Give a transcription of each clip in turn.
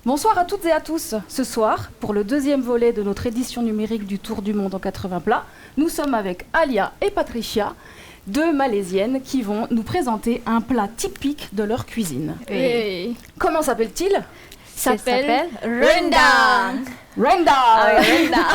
Bonsoir à toutes et à tous. Ce soir, pour le deuxième volet de notre édition numérique du Tour du Monde en 80 plats, nous sommes avec Alia et Patricia, deux Malaisiennes qui vont nous présenter un plat typique de leur cuisine. Oui. Comment s'appelle-t-il ? Ça s'appelle rendang. Rendang. Rendang.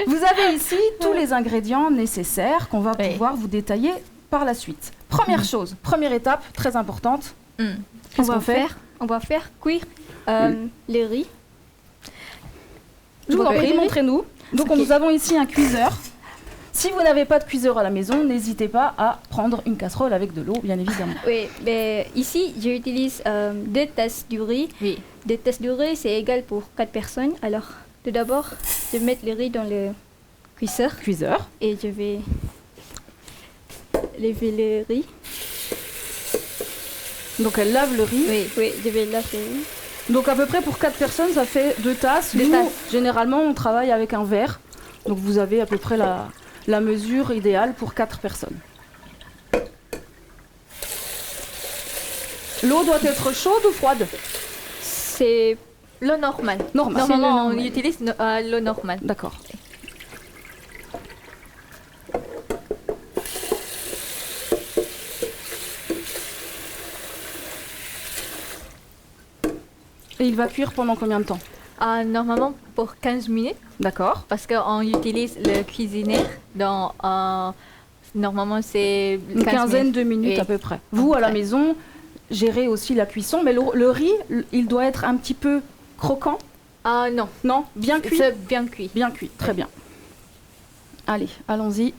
Vous avez ici tous les ingrédients nécessaires qu'on va pouvoir vous détailler par la suite. Première chose, première étape, très importante. Qu'est-ce qu'on fait ? On va faire cuire le riz. Je vous en prie, montrez-nous. Donc Ok. nous avons ici un cuiseur. Si vous n'avez pas de cuiseur à la maison, n'hésitez pas à prendre une casserole avec de l'eau, bien évidemment. Oui, mais ici, j'utilise 2 tasses du riz. Oui. 2 tasses du riz, c'est égal pour 4 personnes. Alors, tout d'abord, je vais mettre le riz dans le cuiseur Cuiseur. et je vais lever le riz. Donc elle lave le riz. Oui, je vais laver le riz. Donc à peu près pour 4 personnes, ça fait 2 tasses. Deux Nous, tasses. généralement, on travaille avec un verre. Donc vous avez à peu près la mesure idéale pour 4 personnes. L'eau doit être chaude ou froide ? C'est l'eau normale. Normal. Normalement, on C'est le- utilise l'eau normale. D'accord. Et il va cuire pendant combien de temps ? Normalement, pour 15 minutes. D'accord. Parce qu'on utilise le cuisinier dans... normalement, c'est... Une 15 quinzaine de minutes Oui. à peu près. Vous, à la maison, gérez aussi la cuisson, mais le riz, il doit être un petit peu croquant, Non, non ? Bien cuit ? c'est bien cuit. Bien cuit, très bien. Allez, allons-y.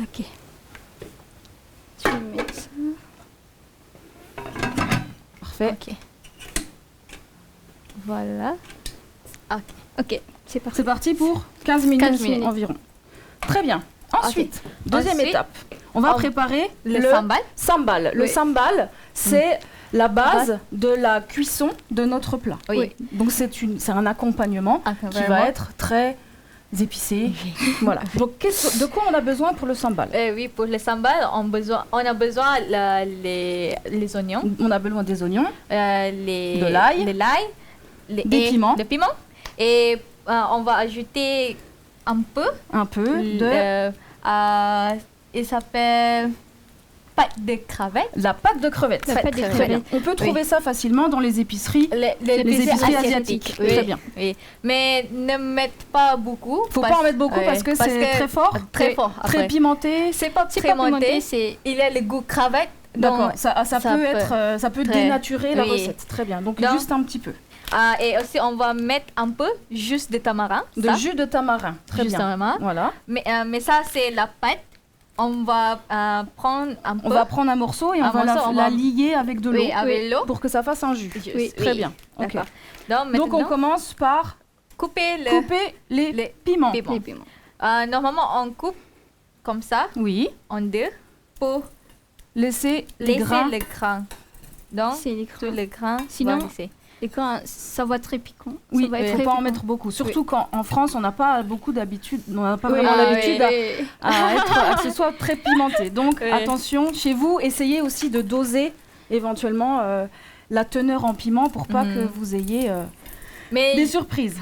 Ok. Je vais mettre ça. Parfait. Ok. Voilà. Ok, c'est parti. C'est parti pour 15 minutes, 15 minutes. environ. Très bien. Ensuite, deuxième Ensuite, étape. On va on- préparer Le sambal. sambal. Le Oui. sambal, c'est la base de la cuisson de notre plat. Oui. Donc c'est un accompagnement qui va être très épicé. Voilà. Donc de quoi on a besoin pour le sambal ? Oui, pour le sambal, on a besoin les oignons, On a besoin des oignons, de l'ail, des piments. Le piment. Et on va ajouter un peu un peu de il s'appelle pâte de crevette. la pâte de crevettes. La pâte de Très crevettes. bien. On peut trouver ça facilement dans les épiceries. Les épiceries asiatiques. Oui, Très bien. Oui. Mais ne mettez pas beaucoup. Faut pas en mettre beaucoup parce que c'est très fort, Très fort. très après. pimenté. C'est pas C'est très pas pimenté. pimenté, c'est il a le goût crevette. D'accord, donc- ça peut très- dénaturer la oui. recette. Très bien. Donc Donc- juste un petit peu Et aussi on va mettre un peu juste de tamarin. de jus de tamarin. Très Juste bien. tamarin. Voilà. Mais ça c'est la pâte. On va prendre un peu. On va prendre un morceau et on Un va morceau, on la va- lier avec de l'eau Oui, avec l'eau. pour que ça fasse un jus. Oui, Très oui. bien. Ok. D'accord. Donc Donc on maintenant, commence par couper le couper les les piments. piments. Les piments. Normalement on coupe comme ça Oui. en deux pour Laisser les laisser grains. les grains. Donc C'est les tous grains. les grains Sinon- vont laisser. Les grains, ça va être très piquant. Oui, Ça va être il ne très faut pas en piquant. mettre beaucoup. Surtout qu'en France, on n'a pas beaucoup d'habitude, on n'a pas Oui, vraiment ah, l'habitude oui, à que ce soit très pimenté. Donc Oui. attention, chez vous, essayez aussi de doser éventuellement la teneur en piment pour pas que vous ayez Mais des surprises.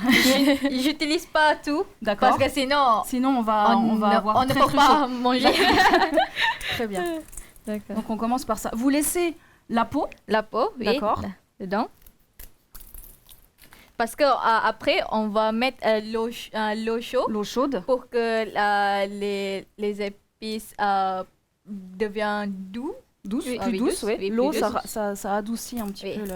j'utilise pas tout D'accord. parce que sinon Sinon, on va avoir on ne très, peut très pas chaud. manger. Très bien. D'accord. Donc on commence par ça. Vous laissez la peau. La peau, oui. D'accord. Dedans. Parce que après, on va mettre l'eau chaude L'eau chaude. pour que les épices deviennent doux. Douce, Oui, plus oui, douce, douce, oui. oui, plus L'eau, douce. ça adoucit un petit Oui. peu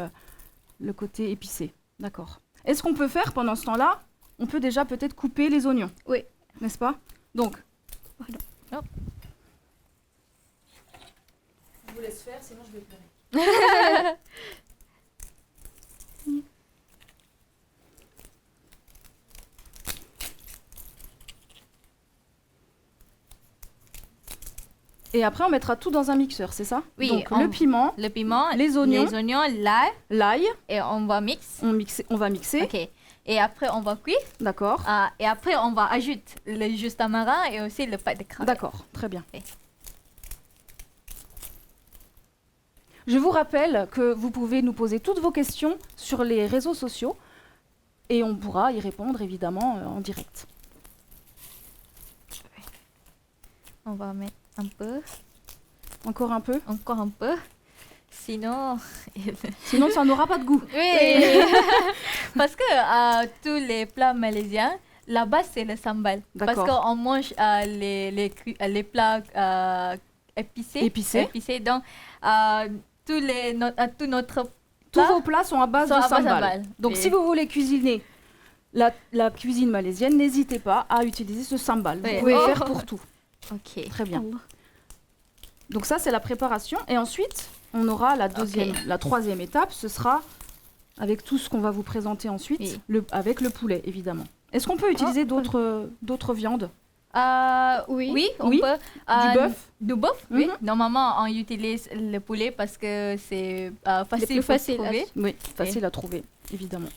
le côté épicé. D'accord. Est-ce qu'on peut faire pendant ce temps-là, on peut déjà peut-être couper les oignons. Oui. N'est-ce pas? Donc. Pardon. Hop. Je vous laisse faire, sinon je vais pleurer. Et après, on mettra tout dans un mixeur, c'est ça? Oui, Donc, on- le piment, Le piment, les oignons, l'ail, l'ail, et on va mixer. on va mixer, Ok. Et après, on va cuire. d'accord? Et après, on va ajouter le jus de tamarin et aussi le pâte de crevette. D'accord, très bien. Ok. Je vous rappelle que vous pouvez nous poser toutes vos questions sur les réseaux sociaux et on pourra y répondre évidemment en direct. On va mettre un peu, Encore un peu. encore un peu. Sinon, Sinon, ça n'aura pas de goût. oui, parce que tous les plats malaisiens, la base c'est le sambal. Parce D'accord. qu'on mange les plats épicés. Épicés. Donc, tout notre Tous plat vos plats sont à base sont de à base de sambal. sambal. Donc, Et- si vous voulez cuisiner la cuisine malaisienne, n'hésitez pas à utiliser ce sambal. Vous Oui. pouvez le Oh. faire pour tout. Ok. Très bien. Donc ça, c'est la préparation. Et ensuite, on aura la troisième étape. Ce sera avec tout ce qu'on va vous présenter ensuite, Oui. avec le poulet, évidemment. Est-ce qu'on peut utiliser d'autres viandes? Oui. On Oui. peut. Du bœuf? Du bœuf, oui. Mhm. Normalement, on utilise le poulet parce que c'est facile plus pour facile à trouver. Oui, facile à trouver, évidemment.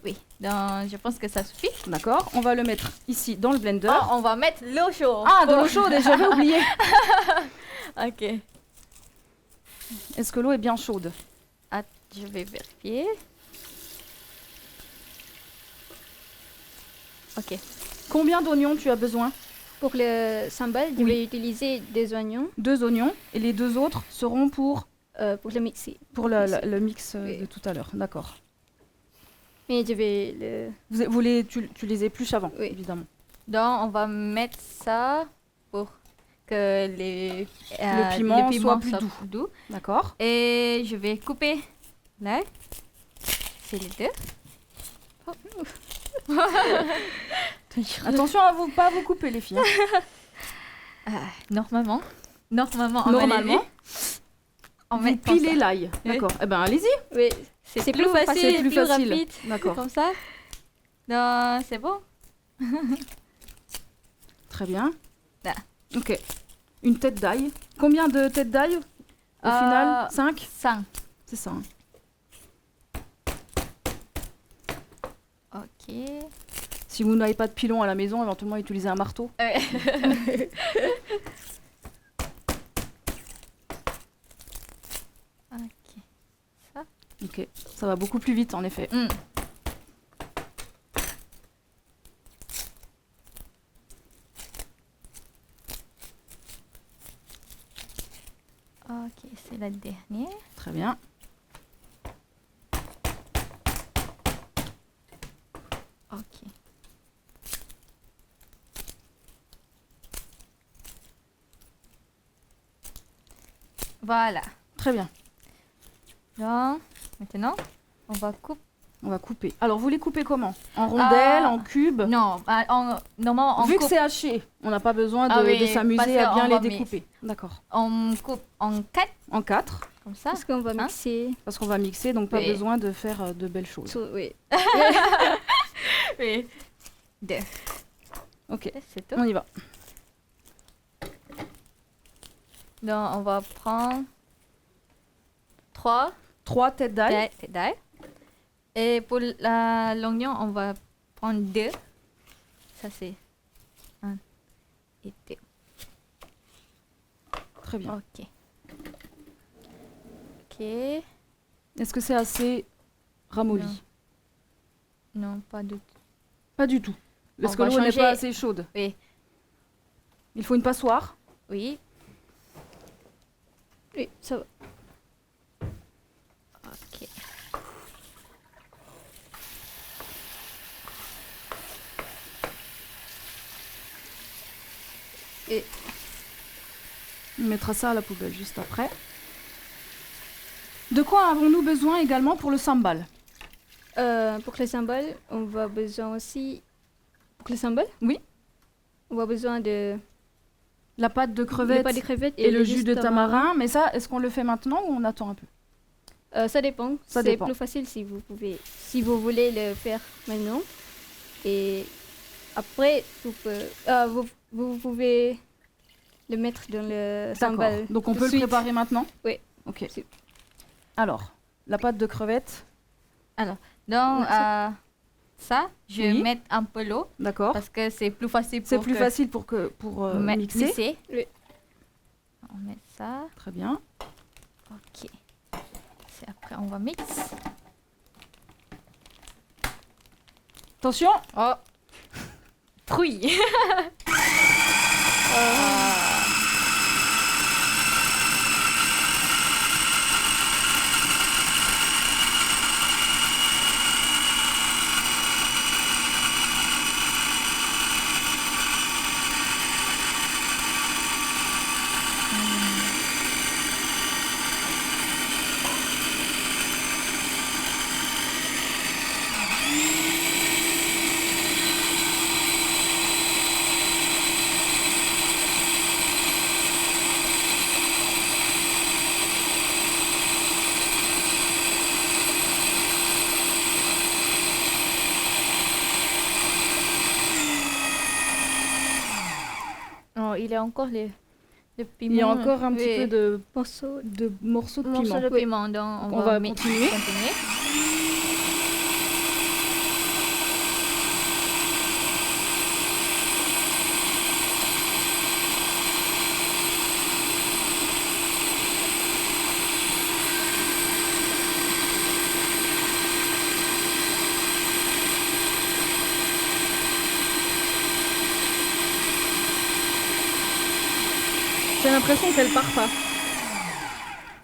Oui, donc je pense que ça suffit. D'accord. On va le mettre ici dans le blender. On va mettre l'eau chaude. Ah, de l'eau chaude, et j'avais oublié. Ok. Est-ce que l'eau est bien chaude? Je vais vérifier. Ok. Combien d'oignons tu as besoin? Pour le sambal, je Oui. vais utiliser des oignons 2 oignons. Et les 2 autres seront pour pour le mixer. le mix Oui. de tout à l'heure. D'accord. Mais je vais le... Tu les épluches avant, Oui. évidemment. Donc, on va mettre ça pour que Le piment soit plus doux. D'accord. Et je vais couper là. C'est les deux. Attention à pas vous couper, les filles. Normalement, en Normalement, Malaisie, on vous met comme pilez ça. l'ail. Oui. D'accord. Eh ben, allez-y. Oui, C'est plus facile, C'est plus facile. rapide. D'accord. comme ça. Donc, c'est bon. Très bien. Là. Ok. Une tête d'ail. Combien de têtes d'ail au final? 5? 5. C'est ça. Hein. Ok. Si vous n'avez pas de pilon à la maison, éventuellement utilisez un marteau. Ok. Ok. Ça va beaucoup plus vite, en effet. Mm. Ok, c'est la dernière. Très bien. Ok. Voilà. Très bien. Donc, maintenant, on va couper. On va couper. Alors, vous les coupez comment? En rondelles, en cubes? Non, normalement, on Vu que coupe, c'est haché, on n'a pas besoin Ah de oui, parce s'amuser à qu'on bien va les découper. D'accord. on coupe en 4, En 4, comme ça. Parce qu'on va mixer. parce qu'on va mixer, donc pas Oui. besoin de faire de belles choses. Oui. Oui. 2. Ok, C'est tout. on y va. Donc, on va prendre 3 3 têtes d'ail. d'ail. Et pour l'oignon, on va prendre 2. Ça, c'est 1 et 2. Très bien. Ok. Ok. Est-ce que c'est assez ramolli? Non, pas du tout. Pas du tout. Parce On que va l'eau n'est changer. pas assez chaude. Oui. Il faut une passoire. Oui. Oui, ça va. Ok. Et On mettra ça à la poubelle juste après. De quoi avons-nous besoin également pour le sambal? pour le sambal, on va besoin aussi... Pour le sambal? Oui. On va besoin de... La pâte de Le crevettes pas de crevettes et le jus de tamarin. Mais ça, est-ce qu'on le fait maintenant ou on attend un peu? Ça dépend. Ça C'est dépend. plus facile si vous pouvez, si vous voulez le faire maintenant. Et après, vous pouvez le mettre dans le D'accord. sambal. Donc on tout peut de le suite. préparer maintenant? Oui. Ok. Si. Alors, la pâte de crevettes. Donc, ça, je vais Oui. mettre un peu l'eau D'accord. parce que c'est plus facile pour C'est plus que- facile pour mixer. mixer. Oui. On met ça. Très bien. Ok. C'est après, on va mix. Attention. Oh. Fruit. Oh, il y a encore le piment. Il y a encore un petit Oui. peu de Morceau. morceaux de Morceau piment. de piment, donc On va mi- continuer. J'ai l'impression qu'elle part pas.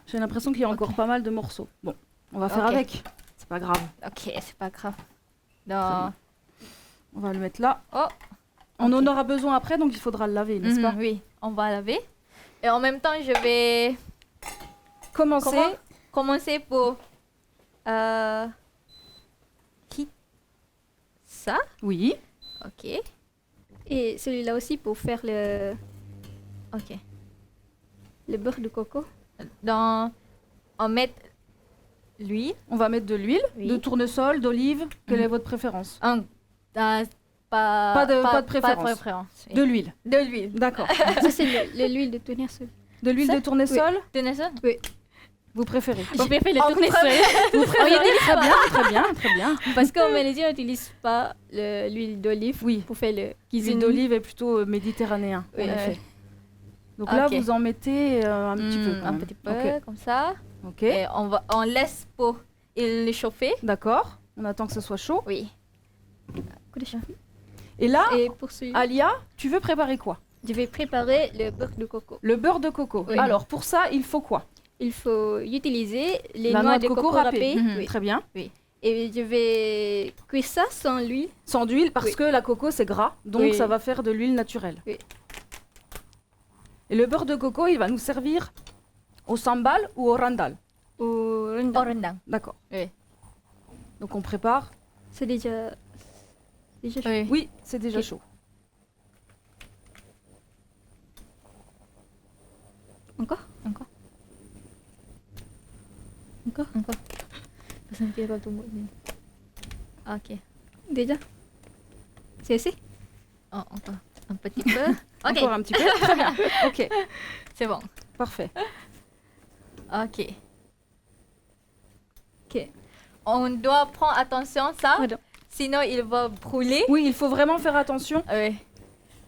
J'ai l'impression qu'il y a encore pas mal de morceaux. Bon, on va faire Ok. avec. C'est pas grave. Ok, c'est pas grave. bien. Donc, On va le mettre là. oh, On ok. en aura besoin après, donc il faudra le laver, n'est-ce pas? Oui, on va laver. Et en même temps, je vais Commencer. commencer pour ça. Oui. Ok. Et celui-là aussi pour faire Ok. le beurre de coco. Donc, on met l'huile. On va mettre de l'huile, Oui. de tournesol, d'olive. Quelle Mhm. est votre préférence? Pas Pas de préférence. Pas de préférence. oui. De l'huile. De l'huile. D'accord. Ça, c'est l'huile de tournesol. De l'huile Ça? de tournesol, Tournesol? vous préférez? Je préfère le on tournesol. Vous préférez? Très bien, très bien, très bien. Parce qu'en Malaisie, on n'utilise pas l'huile d'olive Oui. pour faire le L'huile cuisine d'olive est plutôt méditerranéen, Oui. en effet. Donc là, Ok. vous en mettez un petit peu. quand Un même. petit peu, Ok. comme ça. Ok. Et on laisse pour il chauffer. D'accord. On attend que ce soit chaud. Oui. Et là, Et pour celui Alia, tu veux préparer quoi? je vais préparer le beurre de coco. Le beurre de coco. Oui. Alors, pour ça, il faut quoi? Il faut utiliser les La noix de coco râpée. râpées. Mhm. Oui. Très bien. Et je vais cuire ça sans l'huile. Sans d'huile, parce Oui. que la coco, c'est gras. Donc, Oui. ça va faire de l'huile naturelle. Oui. Et le beurre de coco, il va nous servir au sambal ou au randal. Au rendang. Au rendang. D'accord. Oui. Donc, on prépare. C'est déjà chaud. Oui. Oui, c'est déjà Ok. chaud. Encore Encore. Encore Sampai kalau tumbuk ni. Ok. Déjà C'est assez Oh, encore un petit peu. Ok, Encore un petit peu. Très bien. Ok, c'est bon. parfait. Ok. Ok. On doit prendre attention ça, Pardon. sinon il va brûler. Oui, il faut vraiment faire attention. Oui.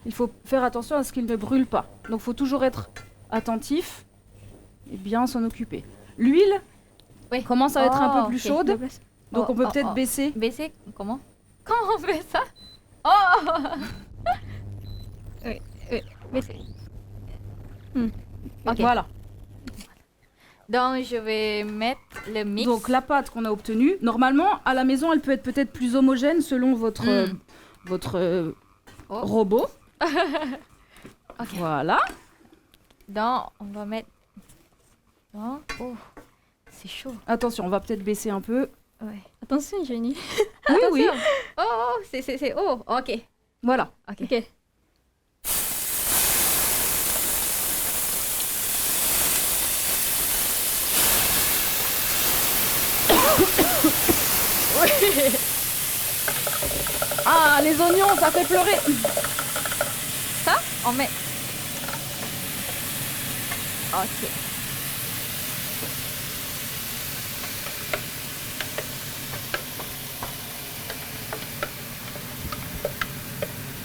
Il faut faire attention à ce qu'il ne brûle pas. Donc, il faut toujours être attentif et bien s'en occuper. L'huile Oui. commence à être un peu plus ok. chaude. Donc, Oh, on peut oh, peut-être oh. baisser. Baisser comment? Comment on fait ça? Oh! Mais c'est Ok. Voilà. Donc je vais mettre le mix. Donc, la pâte qu'on a obtenue, normalement, à la maison, elle peut être peut-être plus homogène selon votre, Oh. robot. Ok. Voilà. Donc on va mettre. Oh, oh. C'est chaud. Attention, on va peut-être baisser un peu. Ouais. Attention, Jenny. Oui, oui. Attention. Oh, c'est. Oh, ok. Voilà. Ok. Ok. Ah, les oignons, ça fait pleurer. Ça, on met. Ok.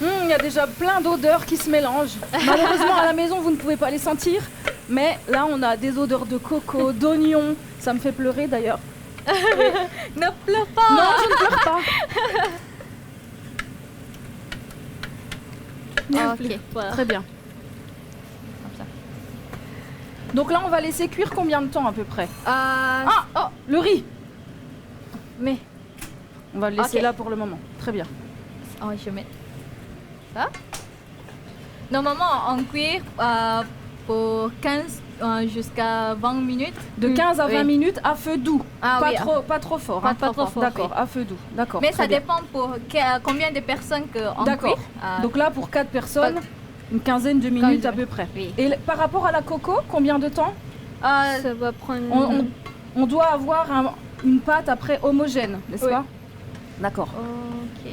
Il y a déjà plein d'odeurs qui se mélangent. Malheureusement, à la maison, vous ne pouvez pas les sentir. Mais là, on a des odeurs de coco, d'oignon. Ça me fait pleurer d'ailleurs. Ne pleure pas. Non, je ne pleure pas. Ok. Très bien. Comme ça. Donc là, on va laisser cuire combien de temps à peu près? Ah, Oh, le riz. mais On va le laisser Ok. là pour le moment. Très bien. je mets ça. Normalement, on cuit pour 15 jusqu'à 20 minutes. De 15 à 20 Oui. minutes à feu doux. Ah pas, oui, pas trop fort. pas hein. trop fort, D'accord, oui. à feu doux. D'accord. Mais très ça bien. dépend pour combien de personnes qu'on D'accord. cuit. Ah, Donc là, pour 4 personnes, une quinzaine de minutes à peu près. Oui. Et par rapport à la coco, combien de temps? Ça va prendre... On doit avoir une pâte après homogène, n'est-ce Oui. pas? D'accord. Ok.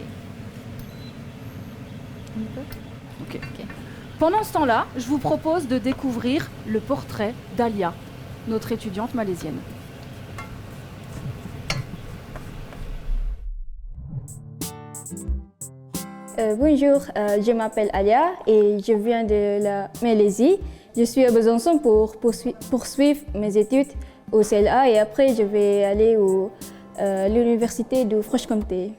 Ok. Pendant ce temps-là, je vous propose de découvrir le portrait d'Alia, notre étudiante malaisienne. Bonjour, je m'appelle Alia et je viens de la Malaisie. Je suis à Besançon pour poursuivre mes études au CLA et après je vais aller à l'université de Franche-Comté.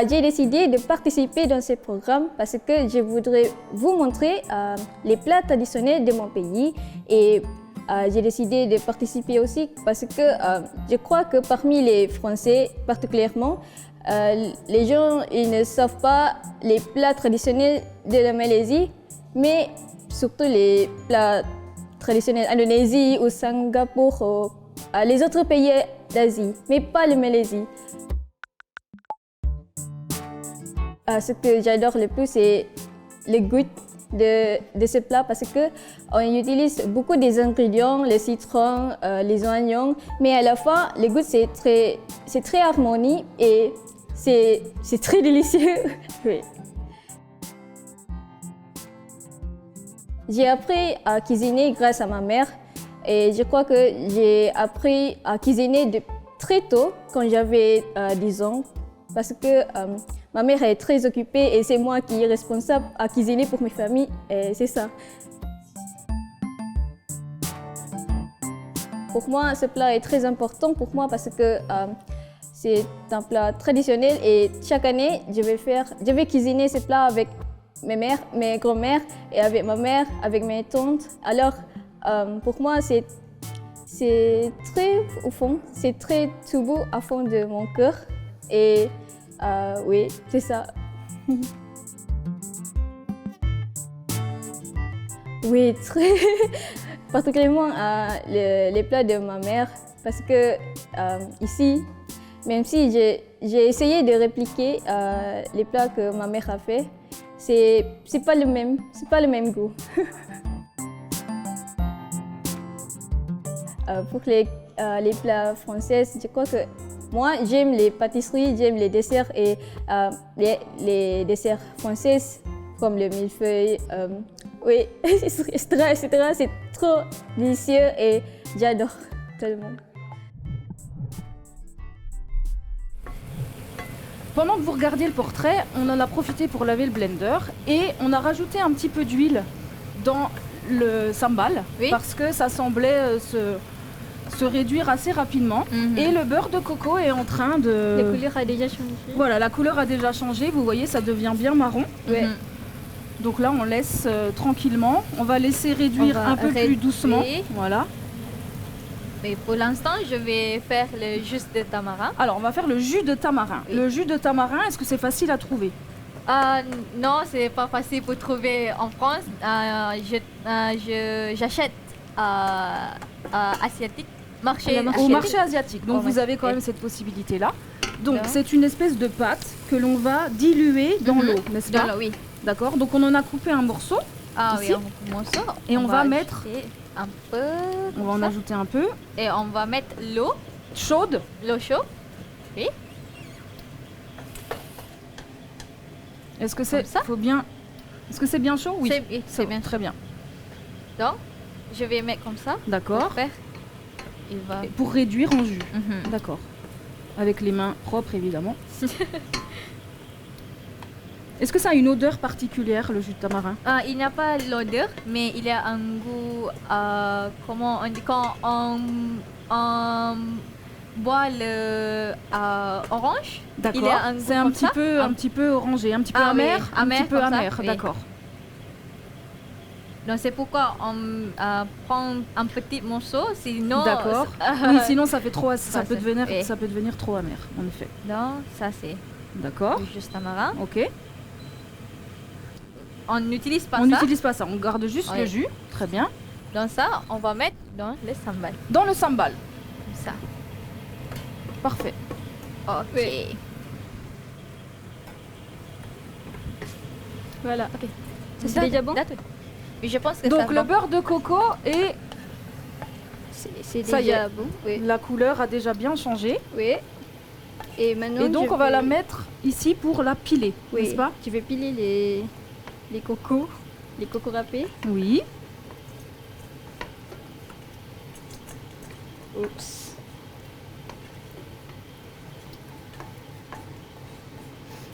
J'ai décidé de participer dans ce programme parce que je voudrais vous montrer les plats traditionnels de mon pays et j'ai décidé de participer aussi parce que je crois que parmi les Français particulièrement, les gens ils ne savent pas les plats traditionnels de la Malaisie, mais surtout les plats traditionnels d'Indonésie ou Singapour ou les autres pays d'Asie, mais pas la Malaisie. Ce que j'adore le plus, c'est le goût de ce plat parce qu'on utilise beaucoup des ingrédients, les citrons, les oignons, mais à la fin, le goût c'est très harmonieux et c'est très délicieux. Oui. J'ai appris à cuisiner grâce à ma mère et je crois que j'ai appris à cuisiner de très tôt quand j'avais 10 ans parce que ma mère est très occupée et c'est moi qui est responsable à cuisiner pour mes familles et c'est ça. Pour moi, ce plat est très important pour moi parce que c'est un plat traditionnel et chaque année, je vais cuisiner ce plat avec mes mères, mes grands-mères et avec ma mère, avec mes tantes. Alors, pour moi, c'est très au fond, c'est très tout beau à fond de mon cœur et oui, c'est ça. Oui, très particulièrement les plats de ma mère parce que ici, même si j'ai essayé de répliquer les plats que ma mère a fait, c'est pas le même goût. Pour les plats français, je crois que moi, j'aime les pâtisseries, j'aime les desserts et les desserts français comme le millefeuille, oui, etc. C'est trop délicieux et j'adore tellement. Pendant que vous regardiez le portrait, on en a profité pour laver le blender et on a rajouté un petit peu d'huile dans le sambal parce que ça semblait se réduire assez rapidement. Et le beurre de coco est en train de... La couleur a déjà changé. Voilà, la couleur a déjà changé. Vous voyez, ça devient bien marron. Ouais. Donc là, on laisse tranquillement. On va laisser réduire un peu plus doucement. Voilà. Mais pour l'instant, je vais faire le jus de tamarin. Alors, on va faire le jus de tamarin. Oui. Le jus de tamarin, est-ce que c'est facile à trouver? Non, c'est pas facile pour trouver en France. J'achète asiatique. Au marché asiatique. Donc, Au vous avez quand marché. même cette possibilité-là. Donc, D'accord. c'est une espèce de pâte que l'on va diluer dans l'eau, n'est-ce pas? Dans l'eau, oui. D'accord. Donc, on en a coupé un morceau. Ah Ici. oui, un morceau. Et on va mettre... ajouter un peu. On va en ajouter un peu. Et on va mettre l'eau Chaude. chaude. Oui. Est-ce que c'est... Comme ça. Faut bien... Est-ce que c'est bien chaud? Oui. C'est bien. Très bien. Donc, je vais mettre comme ça. D'accord. Pour faire. Il va. Et pour réduire en jus. Mhm. D'accord. Avec les mains propres, évidemment. Est-ce que ça a une odeur particulière, le jus de tamarin? Il n'y a pas l'odeur, mais il y a un goût, comment on dit, quand on boit le orange, il y a un goût C'est un comme petit ça. peu, un petit peu orangé, un petit peu Ah oui, amer, un amer petit peu comme ça, amer, oui. d'accord. Donc c'est pourquoi on prend un petit morceau, sinon... D'accord. Oui, sinon ça fait trop, ça Ça, peut c'est- devenir, oui. ça peut devenir trop amer, en effet. Donc ça c'est D'accord. du jus de tamarin. Ok. On n'utilise pas On ça. n'utilise pas ça, on garde juste Oui. le jus. Très bien. Donc ça, on va mettre dans le sambal. Dans le sambal. Comme ça. Parfait. Ok. Oui. Voilà. Ok. C'est déjà bon? D'accord. Oui, je pense que Donc ça le va. beurre de coco et C'est Ça y déjà est. bon. Oui. la couleur a déjà bien changé. Oui. Et maintenant, Et donc je on va la vais- mettre ici pour la piler, Oui. n'est-ce pas? Je vais piler les cocos râpés. Oui. Oups.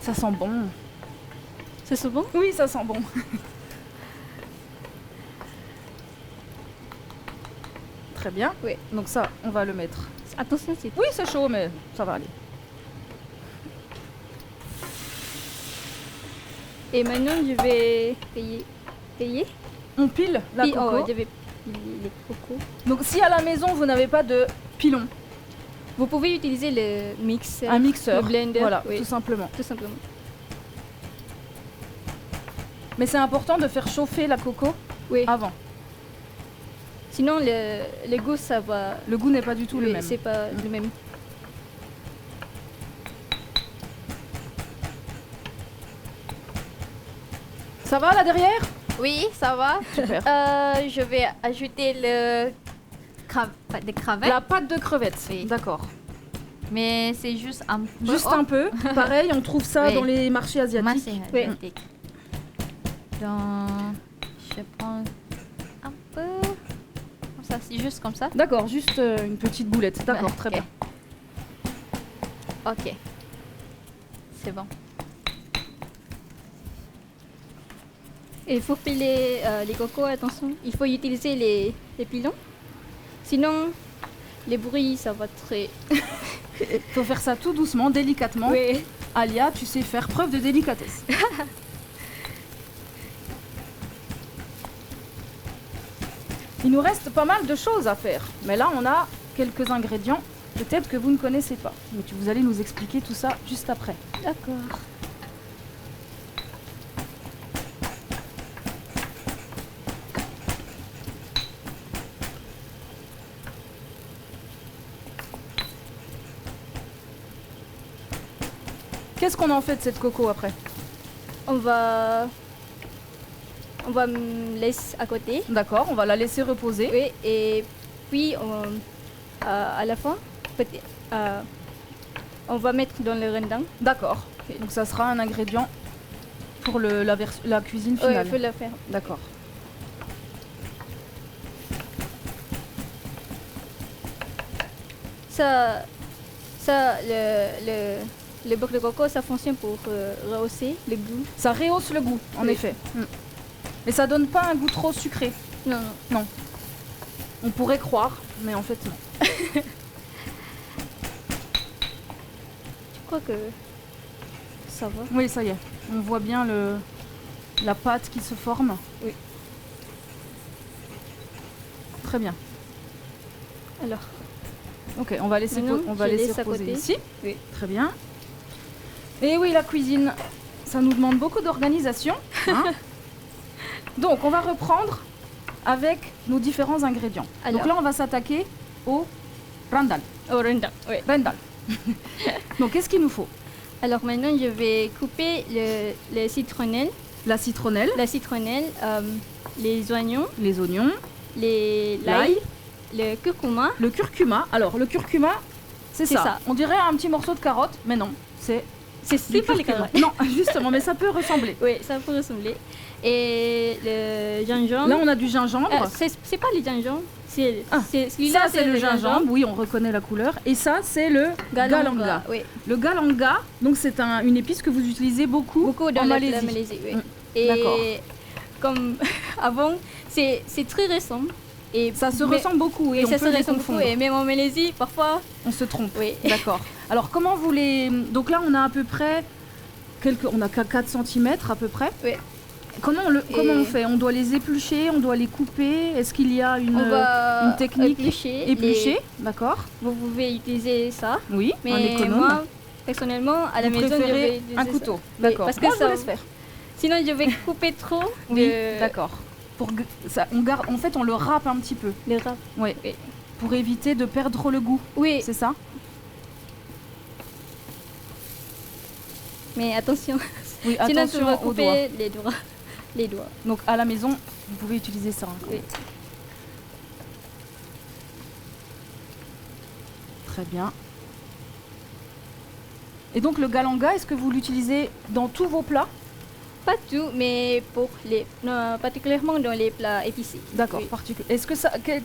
Ça sent bon. Ça c'est bon? Oui, ça sent bon. Très bien. Oui. Donc ça, on va le mettre. Attention, c'est Oui, c'est chaud, mais ça va aller. Et maintenant, je vais payer. On pile la Oh, coco. je vais piler les cocos. Donc si à la maison vous n'avez pas de pilon, Vous pouvez utiliser le mixeur. un mixeur, Le blender. voilà, Oui, tout simplement. tout simplement. Mais c'est important de faire chauffer la coco Oui. avant. Sinon, le goût, ça va. Le goût n'est pas du tout le Oui, même. c'est pas le même. Ça va là derrière? Oui, ça va. Super. Je vais ajouter le des crevettes. La pâte de crevettes, Oui. d'accord. Mais c'est juste un peu. Juste un peu. Pareil, on trouve ça Oui. dans les marchés asiatiques. Oui. Donc, je prends un peu. Comme ça, c'est juste comme ça. D'accord, juste une petite boulette. D'accord, Ouais, très ok. bien. Ok. C'est bon. Et pour piler les cocos, attention, il faut utiliser les pilons. Sinon, les bruits, ça va très. Faut faire ça tout doucement, délicatement. Oui. Alia, tu sais faire preuve de délicatesse. Il nous reste pas mal de choses à faire. Mais là, on a quelques ingrédients, peut-être que vous ne connaissez pas. Mais vous allez nous expliquer tout ça juste après. D'accord. Qu'est-ce qu'on en fait de cette coco après? On va laisser à côté. D'accord, on va la laisser reposer. Oui, et puis à la fin, on va mettre dans le rendang. D'accord. Donc ça sera un ingrédient pour la cuisine Oui, finale. il faut la faire. D'accord. Le beurre de coco, ça fonctionne pour rehausser le goût. Ça rehausse le goût, en Oui. effet. Mm. Mais ça donne pas un goût trop sucré. Non, non. On pourrait croire, mais en fait non. Je crois que ça va. Oui, ça y est. On voit bien la pâte qui se forme. Oui. Très bien. Alors, Ok, on va laisser, Maintenant, on va je laisser laisse à reposer côté. ici. Oui. Très bien. Et oui, la cuisine, ça nous demande beaucoup d'organisation. hein. Donc, on va reprendre avec nos différents ingrédients. Alors. Donc là, on va s'attaquer au randal. au rendang, oui. Randal. Donc, qu'est-ce qu'il nous faut? Alors maintenant, je vais couper le citronnelle, La citronnelle, les oignons, les oignons, l'ail, l'ail, le curcuma. le curcuma. Alors, le curcuma, c'est C'est ça. ça. On dirait un petit morceau de carotte, mais non, c'est C'est du pas les curcuma. carottes. Non, justement, mais ça peut ressembler. Oui, ça peut ressembler. Et le gingembre. Là, on a du gingembre. C'est pas le gingembre. Ça, c'est le gingembre. Oui, on reconnaît la couleur. Et ça, c'est le galanga. Oui. Le galanga, donc c'est une épice que vous utilisez beaucoup dans en la Malaisie. Malaisie, oui. D'accord. Et comme avant, c'est très récent. Et ça se ressemble beaucoup et on ça peut se les ressemble confondre. beaucoup. Et même en Malaisie, parfois, on se trompe. Oui. D'accord. Alors, comment vous les... Donc là, on a à peu près... On a 4 cm à peu près. Oui. Comment on fait? On doit les éplucher, on doit les couper. Est-ce qu'il y a une technique? Éplucher, d'accord. Vous pouvez utiliser ça. Oui, mais un économe. Moi, personnellement, à la maison, je vais utiliser un couteau. D'accord. Parce que moi, je vous laisse faire. Sinon, je vais couper trop. Oui, d'accord. En fait, on le râpe un petit peu. Le râpe. Oui. Pour éviter de perdre le goût. Oui. C'est ça? Mais attention. Oui, sinon, attention tu vas aux couper doigts. les doigts. Donc à la maison, vous pouvez utiliser ça. Hein. Oui. Très bien. Et donc le galanga, est-ce que vous l'utilisez dans tous vos plats? Pas tout, mais particulièrement dans les plats épicés. D'accord. Oui. Est-ce que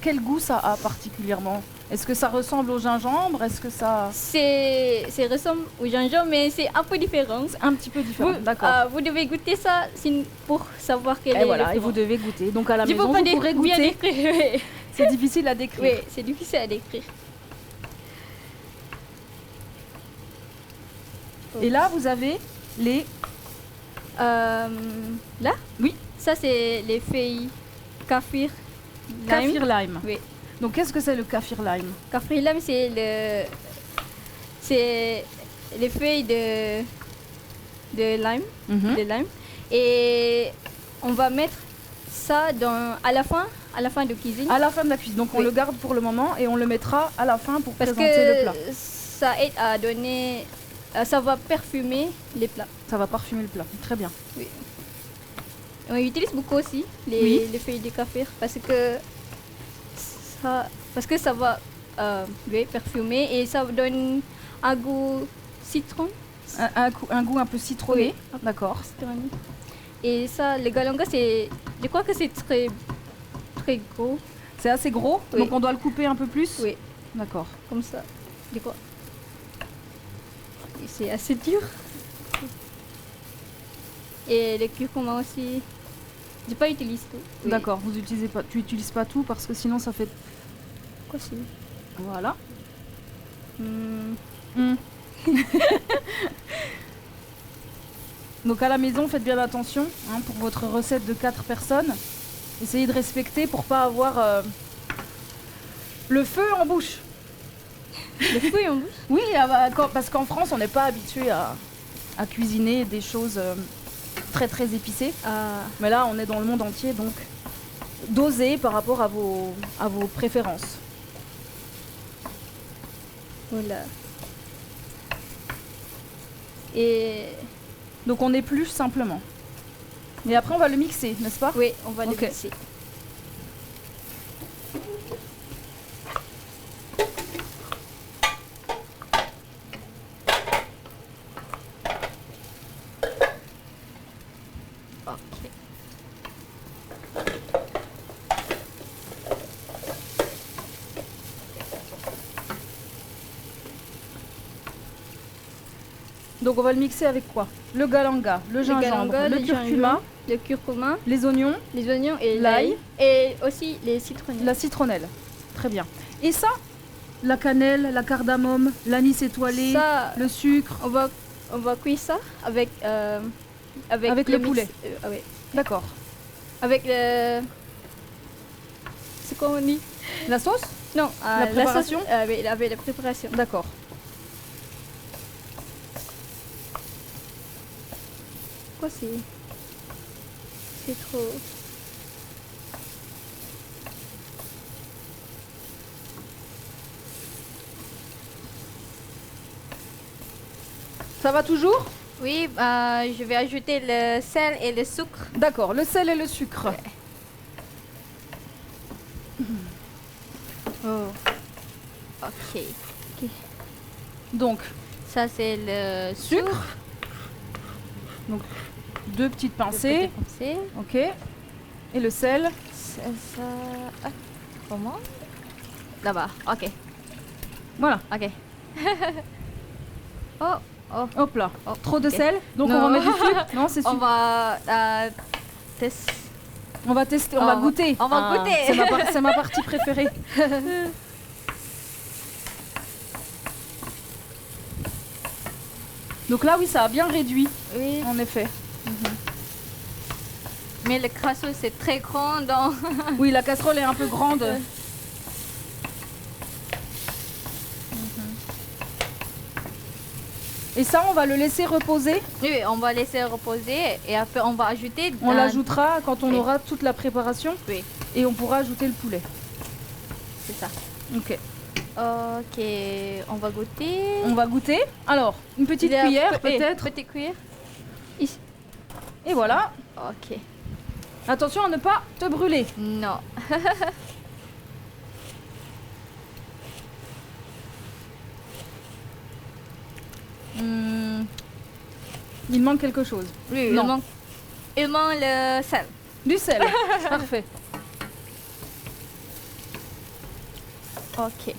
quel goût ça a particulièrement? Est-ce que ça ressemble au gingembre? Est-ce que ça... C'est ressemble au gingembre, mais c'est un peu différent. Un petit peu différent, d'accord. Vous devez goûter ça pour savoir quel est le voilà, et vous devez goûter. Donc à la maison, vous pourrez goûter. C'est difficile à décrire. Oui, c'est difficile à décrire. Et là, vous avez les... là? Oui. Ça, c'est les feuilles kaffir lime. Kaffir lime. Oui. Donc, qu'est-ce que c'est le kaffir lime? Kaffir lime, c'est les feuilles de lime. De lime. Et on va mettre ça à la fin de cuisine. À la fin de la cuisine. Donc, on le garde pour le moment et on le mettra à la fin pour présenter le plat. Ça aide à donner... ça va parfumer les plats. Ça va parfumer le plat, très bien. Oui. On utilise beaucoup aussi les feuilles de kaffir parce que ça va parfumer et ça donne un goût citron. Un goût un peu citronné, oui. D'accord. Citronné. Et ça, le galanga, je crois que c'est très, très gros. C'est assez gros, oui. Donc on doit le couper un peu plus? Oui. D'accord. Comme ça, je crois. C'est assez dur. Et le curcuma aussi, j'ai pas utilisé tout. Oui. D'accord, tu utilises pas tout parce que sinon ça fait... Quoi c'est? Voilà. Donc à la maison, faites bien attention pour votre recette de 4 personnes. Essayez de respecter pour pas avoir le feu en bouche. Le feu en bouche? Oui, parce qu'en France, on n'est pas habitué à cuisiner des choses très très épicées. Mais là, on est dans le monde entier, donc dosez par rapport à vos préférences. Voilà. Et donc on épluche simplement. Et après, on va le mixer, n'est-ce pas? Oui, on va le mixer. Donc on va le mixer avec quoi? Le galanga, le gingembre, le curcuma, les oignons et l'ail. Et aussi les citronnelles. La citronnelle, très bien. Et ça, la cannelle, la cardamome, l'anis étoilé, le sucre. On va cuire ça avec le poulet. Oui. D'accord. Avec le... C'est quoi on dit? La sauce? Non, la préparation. Oui, avec la préparation. D'accord. C'est trop... Ça va toujours? Oui, je vais ajouter le sel et le sucre. D'accord, le sel et le sucre. Ouais. Oh. Ok. Donc, ça c'est le sucre. Donc, 2 petites pincées. Pincée. Ok. Et le sel. Ah, comment? Là-bas. Ok. Voilà. Ok. Oh. Hop là. Oh, Trop de ok. sel. Donc Non. on va mettre du sucre. Non, c'est On sucre. va tester. On va tester, on va goûter. On va goûter. C'est ma partie préférée. Donc là, oui, ça a bien réduit, Oui. en effet. Mais le crasso c'est très grand donc. Oui, la casserole est un peu grande. Et ça, on va le laisser reposer. Oui, on va laisser reposer et après on va ajouter. On l'ajoutera quand on oui. aura toute la préparation. Oui, Et on pourra ajouter le poulet. c'est ça. Ok. Ok, on va goûter. On va goûter. Alors, une petite cuillère peut-être. Petite cuillère. Et voilà. Ok. Attention à ne pas te brûler. Non. Il manque quelque chose. Oui, Non. il manque le sel. Du sel. Parfait. Ok.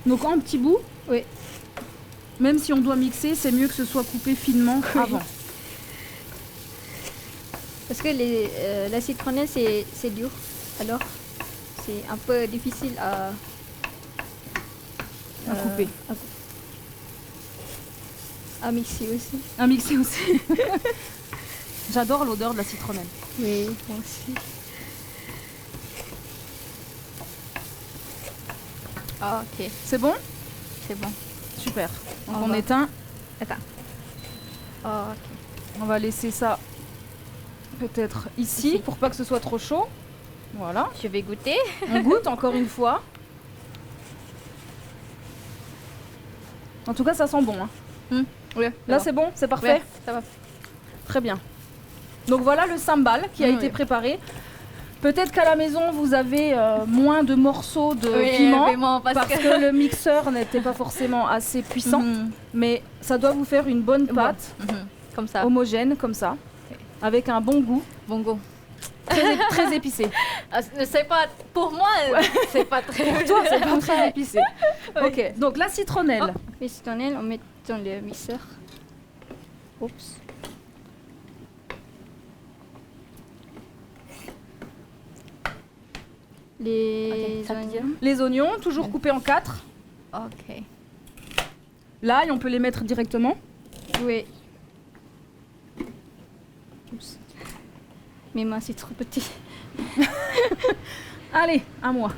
Donc en petits bouts. Oui. Même si on doit mixer, c'est mieux que ce soit coupé finement avant. Parce que la citronnelle, c'est dur. Alors, c'est un peu difficile à couper. À mixer aussi. À mixer aussi. J'adore l'odeur de la citronnelle. Oui, moi aussi. Ok, C'est bon? c'est bon. Super. Donc On on va- éteint. Ok. On va laisser ça peut-être ici Ici. pour pas que ce soit trop chaud. Voilà. Je vais goûter. On goûte encore une fois. En tout cas, ça sent bon. Hein. Oui. Là, c'est bon? C'est parfait? Ouais, ça va. Très bien. Donc voilà le sambal qui a été Oui. préparé. Peut-être qu'à la maison, vous avez moins de morceaux de Oui, piment. vraiment, Parce que le mixeur n'était pas forcément assez puissant. Mhm. Mais ça doit vous faire une bonne Bon. pâte Mhm. Comme ça. homogène comme ça. Ok. Avec un bon goût. Bon goût. Très épicé. Ah, c'est pas pour moi, c'est pas très. Pour toi, c'est pas très épicé. Ok, donc la citronnelle. Les citronnelles, on met dans le mixeur. Oups. Les Ok, ça oignons. Les oignons, toujours coupés en 4. Ok. L'ail, on peut les mettre directement. Oui. Oups. Mes mains, c'est trop petit. Allez, à moi.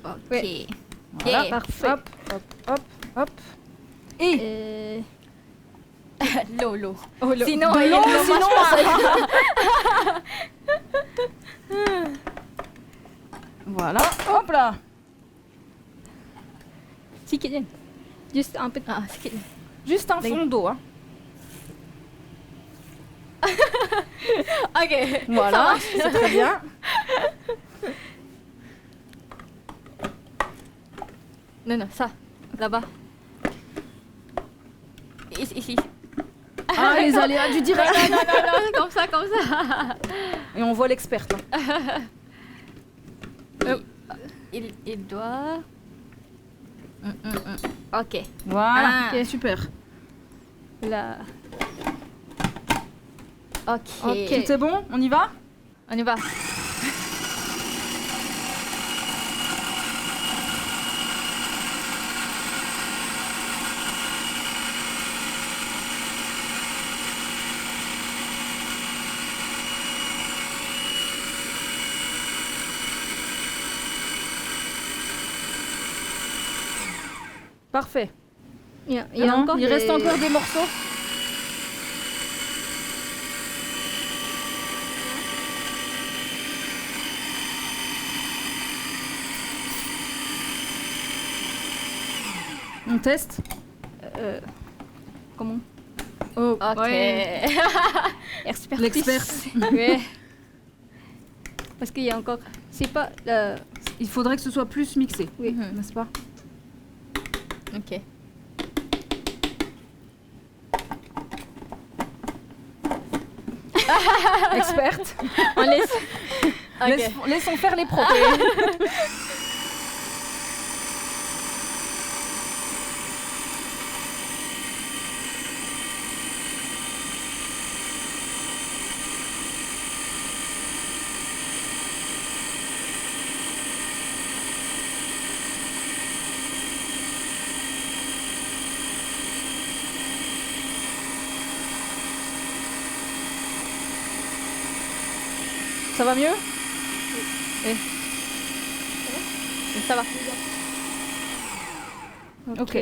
Ok. Ouais. Voilà, Et- parfait. Hop, hop, hop, hop. Et L'eau. oh, le- Sinon, de il l'eau, ne sinon, marche Voilà, hop là. sedikit je. Juste un peu. Ah, sikit. Juste un fond d'eau. Hein. Ok. Voilà, c'est très bien. Non, ça. Là-bas. Ici. Ah, les aléas du direct. Non, comme ça. Et on voit l'experte. Là. Il doit. Ok. Voilà, Ah. super. Là. Ok. Tout est bon? On y va? On y va. Parfait. Il y a Non, encore il reste encore des morceaux. On teste. Comment? Oh, Ok. ouais. Expertise. L'experte. Ouais. Parce qu'il y a encore. C'est pas. Il faudrait que ce soit plus mixé, Oui. n'est-ce pas? Ok. Experte. On laisse. Ok. Laissons faire les pros. Ça va mieux? Ça va. Ok.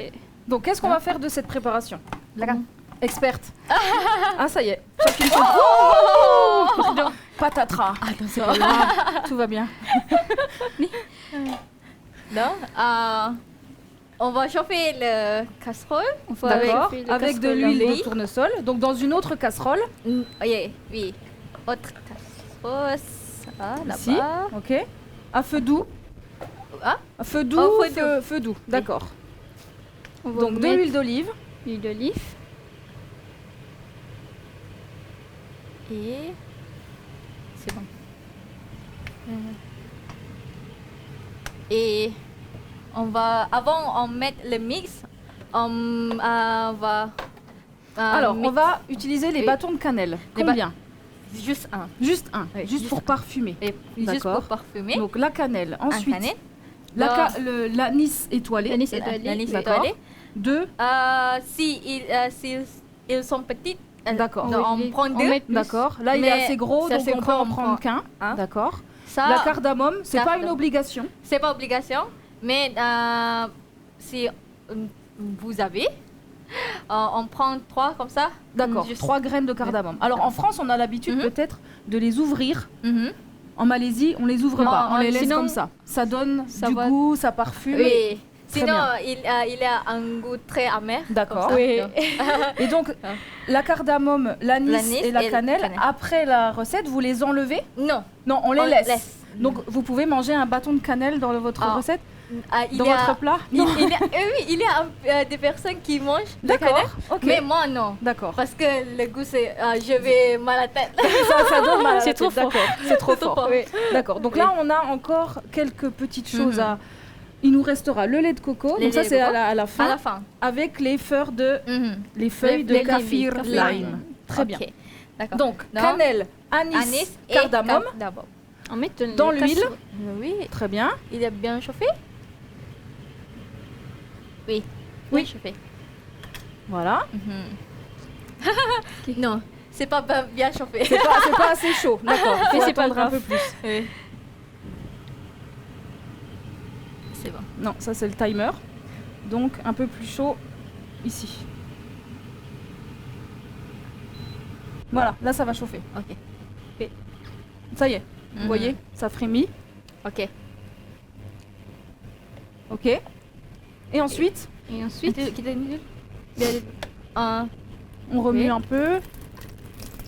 Donc, qu'est-ce qu'on va faire de cette préparation? Belakang. Experte. Ah, ça y est. Chacune son tour. Pardon. Patatras. Attends, c'est pas grave. Tout va bien. Non. On va chauffer le casserole. D'accord. chauffer le Avec de casserole l'huile d'amande. de tournesol. Donc, dans une autre casserole. Oui, oui. Autre casserole. Ça, Ici. là-bas. Ok. À feu doux. Ah, À feu doux. Au feu doux. Feu doux. D'accord. On va Donc, de mettre l'huile d'olive. l'huile d'olive. et c'est bon. Et avant on met le mix, on va Alors, on mix- va utiliser les Oui. bâtons de cannelle. Les Combien? juste un. Juste un. Oui, Juste juste pour un. parfumer. Et juste D'accord. pour parfumer. Donc, la cannelle. un Ensuite, cannelle. l'anis étoilé. L'anis étoilé. L'anis D'accord. étoilé. Deux. S'ils sont petites, D'accord. non, Oui, on prend on deux. met plus. D'accord. Là, il est Mais assez gros, c'est donc assez on peut gros, en on prendre prend qu'un. un. D'accord. Ça, La cardamome, c'est pas une Cardamome. obligation. c'est pas obligation, mais si vous avez, on prend 3 comme ça. D'accord. Juste- 3 graines de cardamome. Alors, en France, on a l'habitude Mhm. peut-être de les ouvrir. Mhm. En Malaisie, on les ouvre Non, pas. On les laisse sinon, comme ça. Ça donne ça du va- goût, ça parfume. Oui. Très Sinon, bien. il a un goût très amer. D'accord. comme ça. Oui. Donc, Et donc, Ah. la cardamome, l'anis L'anis et la et la cannelle, cannelle. après la recette, vous les enlevez? non, Non, on les on laisse. Donc, vous pouvez manger un bâton de cannelle dans votre Ah. recette? il Dans y a, votre plat? il y a, oui, il y a des personnes qui mangent la D'accord. cannelle, Ok. mais moi non. D'accord. Parce que le goût, c'est. Je vais mal à la tête. Ça donne mal à la C'est tête, trop fort. d'accord. C'est trop C'est trop fort. fort. Oui. D'accord. Donc là, on a encore quelques petites choses Mhm. à. Il nous restera le lait de coco. Le Donc ça, lait de c'est coco. à la fin. À la fin. Avec les feuilles de, Mhm. les feuilles de Les kaffir kaffir lime. lime. Très Ok. bien. D'accord. Donc, Non. cannelle, anis, Anis et cardamome. cardamome. On met Dans le l'huile. casserole. Oui, Très bien. il est bien chauffé. Oui. Oui. Bien chauffé. Voilà. Non, c'est pas bien chauffé. C'est pas assez chaud. D'accord. Mais Faut c'est pas attendre un grave. peu plus. Oui. C'est bon. Non, ça c'est le timer. Donc un peu plus chaud ici. Voilà, là ça va chauffer. Ok. Ça y est, vous Mhm. voyez, ça frémit. Ok. Ok. Et ensuite, Et ensuite, Kita ni dulu. Biar on remue Oui. un peu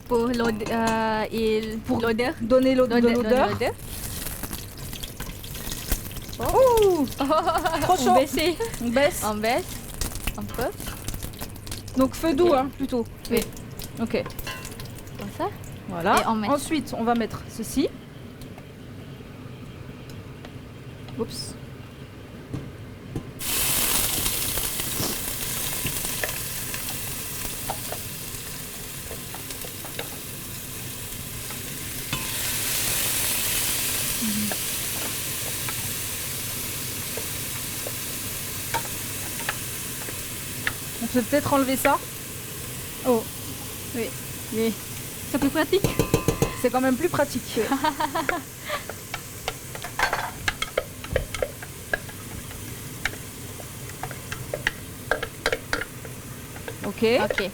pour l'odeur. Pour l'odeur. donner de l'odeur. Ouh, trop chaud. On baisse. On baisse. On baisse un peu. Donc feu doux, Ok. hein, plutôt. Oui. Ok, Comme ça. voilà. Et on met. Ensuite, on va mettre ceci. Oups. On peut peut-être enlever ça. oh, oui, mais c'est plus pratique. C'est quand même plus pratique. Ok. Ok.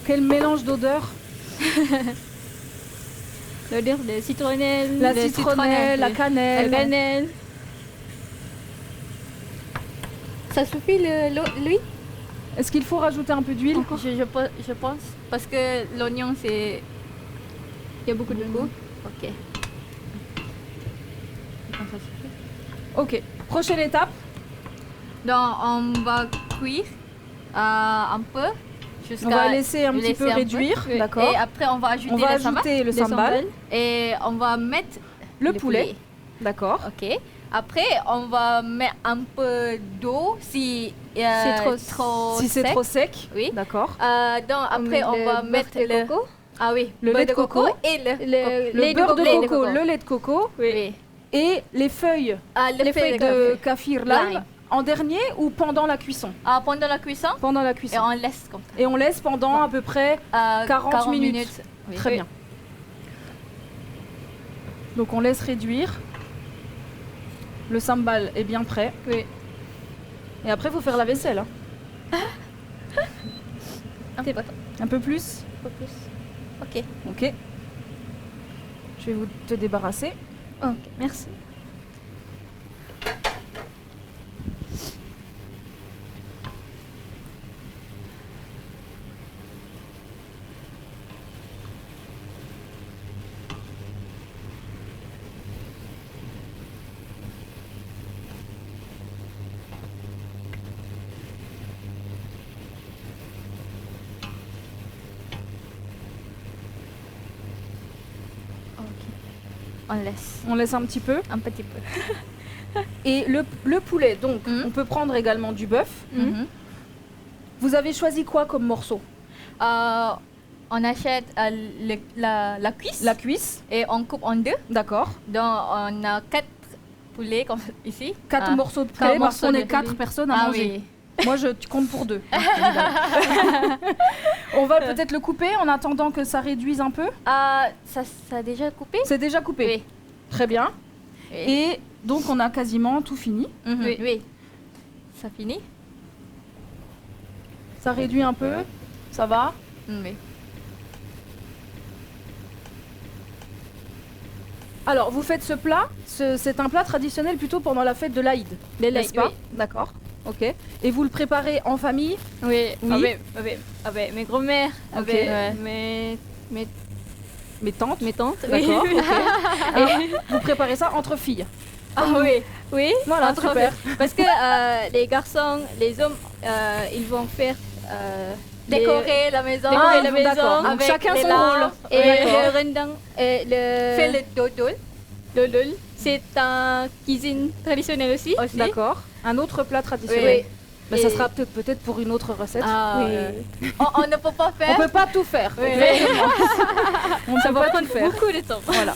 Quel mélange d'odeurs. L'odeur de citronnelle, La de citronnelle, la la cannelle. cannelle. Ça suffit l'huile? Est-ce qu'il faut rajouter un peu d'huile? Je pense. Parce que l'oignon, c'est Il y a beaucoup de goût. Ok. Ça suffit. Ok. prochaine étape. Donc, on va cuire un peu jusqu'à... On va laisser un petit peu réduire, Oui. d'accord. Et après, on va ajouter On va le sambal. ajouter le sambal, Et on va mettre le poulet, d'accord. Ok. Après, on va mettre un peu d'eau si C'est trop Si c'est sec. trop sec, Oui. d'accord. Donc, après, on va mettre le coco. Ah oui, Le beurre lait de coco. et Le Le lait beurre de lait de coco, coco. le lait de coco Oui. et les feuilles Les feuilles de kaffir lime Lime. en dernier ou pendant la cuisson? Pendant la cuisson, Pendant la et cuisson. on laisse comme ça. Et on laisse pendant à peu près 40 minutes. Oui. Très bien. Donc on laisse réduire. Le sambal est bien prêt. Oui. Et après, il faut faire la vaisselle. Hein. Un peu. Un peu plus. Un peu plus. Ok. Ok. Je vais te débarrasser. Ok, merci. On laisse On laisse un petit peu. un petit peu. Et le poulet, donc, Mhm. on peut prendre également du bœuf. Mhm. Vous avez choisi quoi comme morceau? On achète la cuisse La cuisse, et on coupe en deux. d'accord. Donc, on a 4 poulets comme ici. 4 Ah. morceaux de 4 poulet parce morceaux qu'on de est 4 poulet. personnes à Ah manger. oui. Moi, tu comptes pour 2. On va peut-être le couper en attendant que ça réduise un peu. Ça a déjà coupé? C'est déjà coupé. Oui. Très bien. Oui. Et donc, on a quasiment tout fini. Mhm. Oui. Ça finit? Ça réduit un peu. Ça va. Oui. Alors, vous faites ce plat. C'est un plat traditionnel plutôt pendant la fête de l'Aïd. N'est-ce pas? oui. D'accord. Ok. Et vous le préparez en famille? Oui, Oui. avec mes grands-mères, Ok. avec Ouais. Mes tantes. mes tantes. D'accord. Oui. ok. Alors, vous préparez ça entre filles. Ah oui, oui. Voilà, entre super. autres. Parce que les garçons, les hommes, ils vont faire Décorer la maison. décorer la maison d'accord. Donc avec chacun les son larmes. rôle. et D'accord. le rendang et Fait le dodol. lolol. C'est un cuisine traditionnelle aussi. D'accord. Un autre plat traditionnel. Oui. Bah, ça Et- sera peut-être pour une autre recette. Oui. On ne peut pas On faire. peut pas tout faire. Oui. Exactement. On ne Ça peut va pas tout prendre faire. beaucoup de temps. Voilà.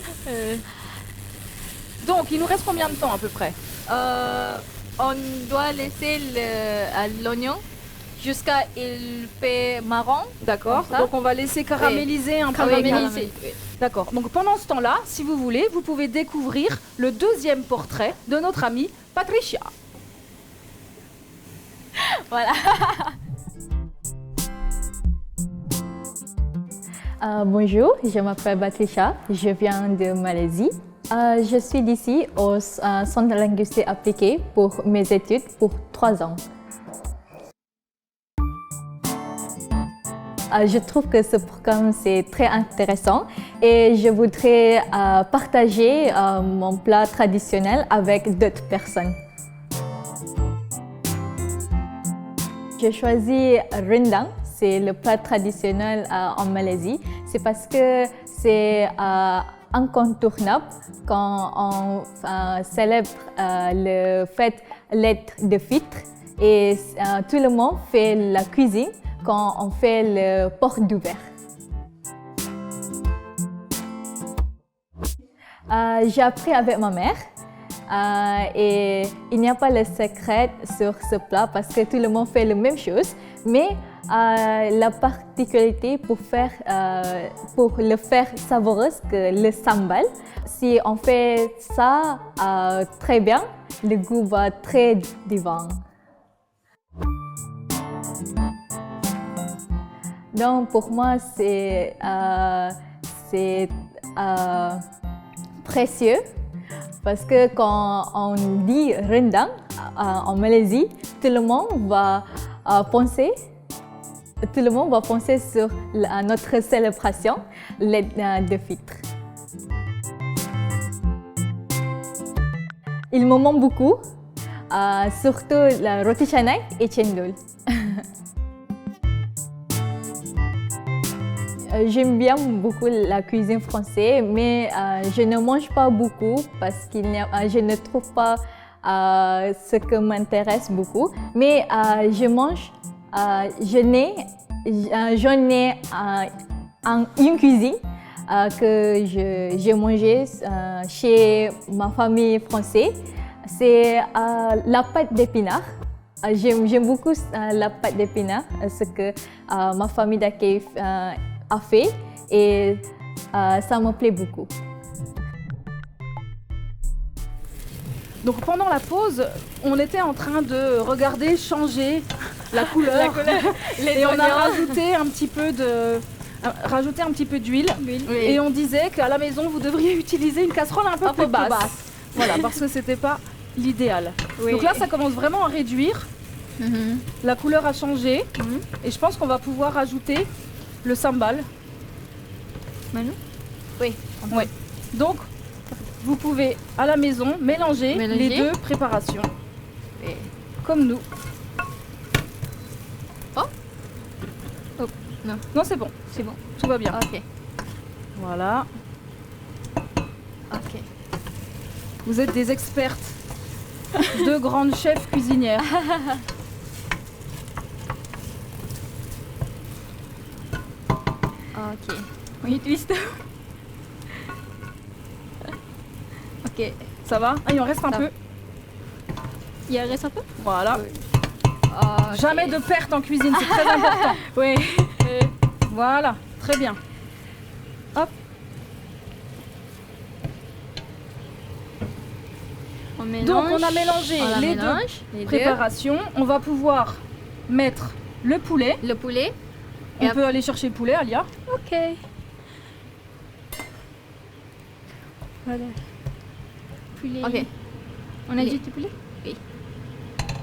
Donc, il nous reste combien de temps à peu près? On doit laisser l'oignon jusqu'à il fait marron. D'accord. Comme ça. Donc, on va laisser caraméliser un peu. Caraméliser. Oui. D'accord. Donc, pendant ce temps-là, si vous voulez, vous pouvez découvrir le deuxième portrait de notre amie Patricia. Voilà. Bonjour, je m'appelle Patricia, je viens de Malaisie. Je suis d'ici au Centre linguistique appliqué pour mes études pour 3 ans. Je trouve que ce programme c'est très intéressant et je voudrais partager mon plat traditionnel avec d'autres personnes. J'ai choisi rendang, c'est le plat traditionnel en Malaisie. C'est parce que c'est incontournable quand on célèbre le fête l'Aïd de Fitr et tout le monde fait la cuisine quand on fait le porc d'ouvert. J'ai appris avec ma mère et il n'y a pas le secret sur ce plat parce que tout le monde fait la même chose, mais la particularité pour le faire savoureux que le sambal, si on fait ça très bien, le goût va très divin. Donc pour moi c'est précieux parce que quand on dit rendang en Malaisie, tout le monde va penser sur notre célébration, l'Aïd de Fitr. Il me manque beaucoup surtout la roti canai et chendol. J'aime bien beaucoup la cuisine française, mais je ne mange pas beaucoup parce que je ne trouve pas ce qui m'intéresse beaucoup. Mais j'en ai une cuisine que j'ai mangée chez ma famille française. C'est la pâte d'épinards. J'aime beaucoup la pâte d'épinards, ce que ma famille d'accueil a fait et ça me plaît beaucoup. Donc pendant la pause, on était en train de regarder changer la couleur, et on a rajouté un petit peu d'huile. Et on disait qu'à la maison vous devriez utiliser une casserole un peu plus basse. Voilà, parce que c'était pas l'idéal. Oui. Donc là ça commence vraiment à réduire. La couleur a changé et je pense qu'on va pouvoir ajouter le sambal. Manu? Oui. Ouais. Donc vous pouvez à la maison mélanger les deux préparations. Oui. Comme nous. Oh, non. Non, c'est bon. C'est bon. Tout va bien. Ok. Voilà. Ok. Vous êtes des expertes. Deux grandes chefs cuisinières. Ok. Oui, twist. Ok. Ça va? Ah, il en reste un Ça peu. Il en reste un peu? Voilà. Ok. Jamais de perte en cuisine, c'est très important. Oui. Voilà, très bien. Hop. On mélange. Donc on a mélangé On la les mélange, deux les deux. préparations. On va pouvoir mettre le poulet. Le poulet. On Et peut aller chercher le poulet, Alia. Ok. Voilà. Poulet. Ok. On a dit du poulet?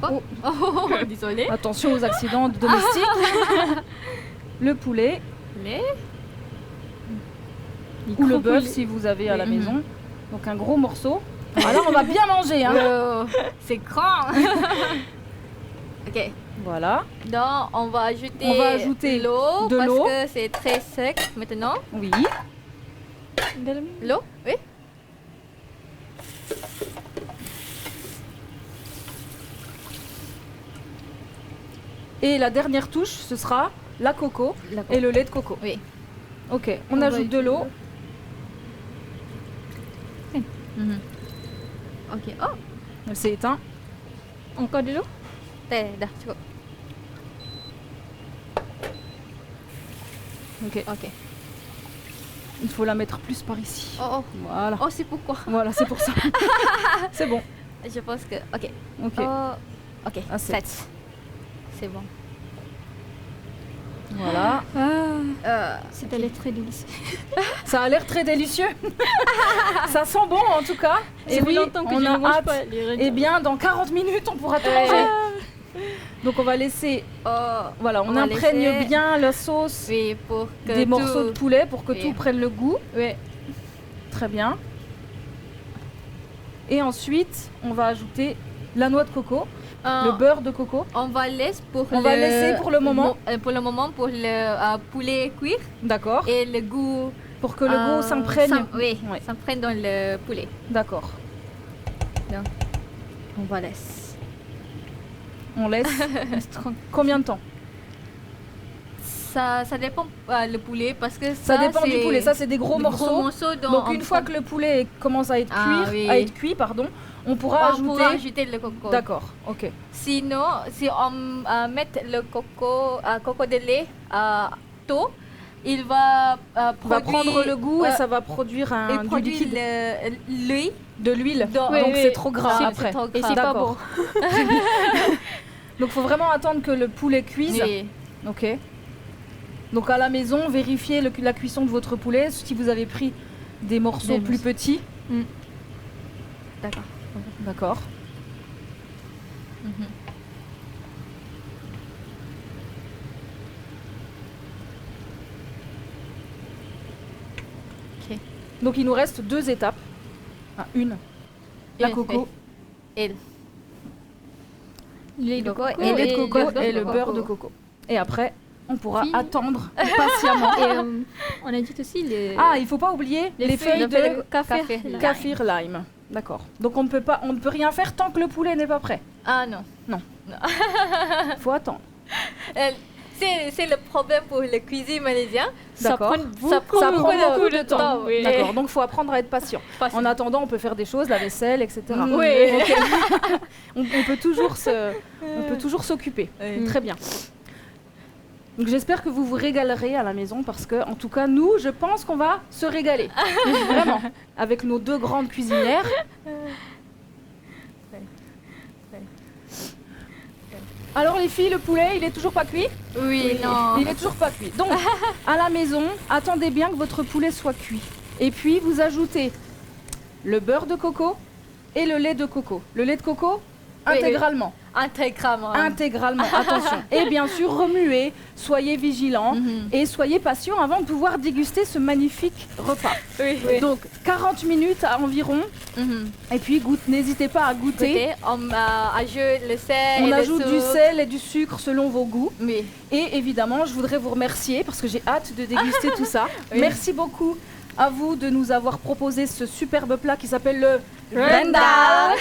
Oh, oh, désolé. Attention aux accidents domestiques. Le poulet Poulet. ou le bœuf si vous avez à la Oui. maison. Donc un gros morceau. Alors on va bien manger. Hein. Oh, c'est grand. Ok. Voilà. Donc, on va ajouter l'eau de parce l'eau. que c'est très sec maintenant. Oui. L'eau, oui. Et la dernière touche, ce sera la coco et le lait de coco. Oui. Ok, on ajoute de l'eau. Mhm. Ok. Oh, Elle s'est éteinte. Encore de l'eau? dah cukup. Ok. Ok. Il faut la mettre plus par ici. Oh, Voilà. oh, c'est pourquoi. Voilà, c'est pour ça. C'est bon. Je pense que. Ok. Ok. Oh, ok. Assez. 7. C'est bon. Voilà. C'est allé très délicieux. Ça a l'air très délicieux. Ça sent bon en tout cas. Et Ça fait oui, longtemps que on je a ne mange hâte. pas les raisin. Eh bien, dans 40 minutes, on pourra tout manger. Donc on va laisser. Oh, Voilà, on va imprègne laisser- bien la sauce Oui, pour que des tout- morceaux de poulet pour que Oui. tout prenne le goût. Oui. Très bien. Et ensuite, on va ajouter la noix de coco, le beurre de coco. On va laisser pour On va laisser pour le moment. Pour le moment pour le poulet cuire D'accord. et le goût. Pour que le goût s'imprègne. Oui, Ouais. s'imprègne dans le poulet. D'accord. On va laisser. On laisse combien de temps? Ça dépend le poulet parce que Ça dépend du c'est poulet. Ça, c'est des gros des morceaux. Donc on une fois que le poulet commence à être cuit, pardon, on pourra on pourra ajouter. ajouter le coco. D'accord. Ok. Sinon, si on met le coco de lait tôt, il va On va prendre le goût et ça va produire du produit liquide, l'huile. de l'huile. Donc, Donc oui, c'est oui. trop gras C'est après. trop Et gras. c'est pas D'accord. bon. Donc faut vraiment attendre que le poulet cuise. Oui. Ok. Donc à la maison, vérifiez la cuisson de votre poulet. Si vous avez pris des morceaux Des plus morceaux. petits. D'accord. D'accord. Mhm. Donc il nous reste 2 étapes. Ah, une. La Une, coco. Et Le lait de coco le lait de coco beurre et de le beurre de coco. Et après, on pourra attendre patiemment. Et on a dit aussi les... Ah, il ne faut pas oublier les feuilles de kaffir lime. D'accord. Donc on ne peut rien faire tant que le poulet n'est pas prêt. Ah non. Il faut attendre. C'est le problème pour la cuisine malaisienne. D'accord. Ça prend beaucoup de temps. Oui. D'accord. Donc il faut apprendre à être patient. En attendant, on peut faire des choses, la vaisselle, etc. Oui. Ok. on peut toujours s'occuper. Oui. Très bien. Donc j'espère que vous vous régalerez à la maison parce que, en tout cas, nous, je pense qu'on va se régaler. Vraiment. Avec nos 2 grandes cuisinières. Alors les filles, le poulet, il est toujours pas cuit? Oui, non. Il est toujours pas cuit. Donc, à la maison, attendez bien que votre poulet soit cuit. Et puis, vous ajoutez le beurre de coco et le lait de coco. Le lait de coco, intégralement. Intégralement, attention. Et bien sûr, remuez, soyez vigilants et soyez patients avant de pouvoir déguster ce magnifique repas. Oui. Donc, 40 minutes environ. Et puis, n'hésitez pas à goûter. On ajoute le sel. On ajoute du sel et du sucre selon vos goûts. Oui. Et évidemment, je voudrais vous remercier parce que j'ai hâte de déguster tout ça. Oui. Merci beaucoup à vous de nous avoir proposé ce superbe plat qui s'appelle le Rendal.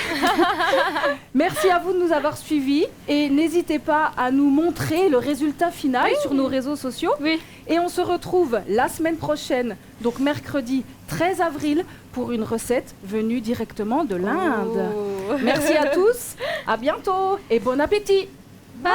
Merci à vous de nous avoir suivis et n'hésitez pas à nous montrer le résultat final sur nos réseaux sociaux. Oui. Et on se retrouve la semaine prochaine, donc mercredi 13 avril, pour une recette venue directement de l'Inde. Merci à tous, à bientôt et bon appétit. Bye.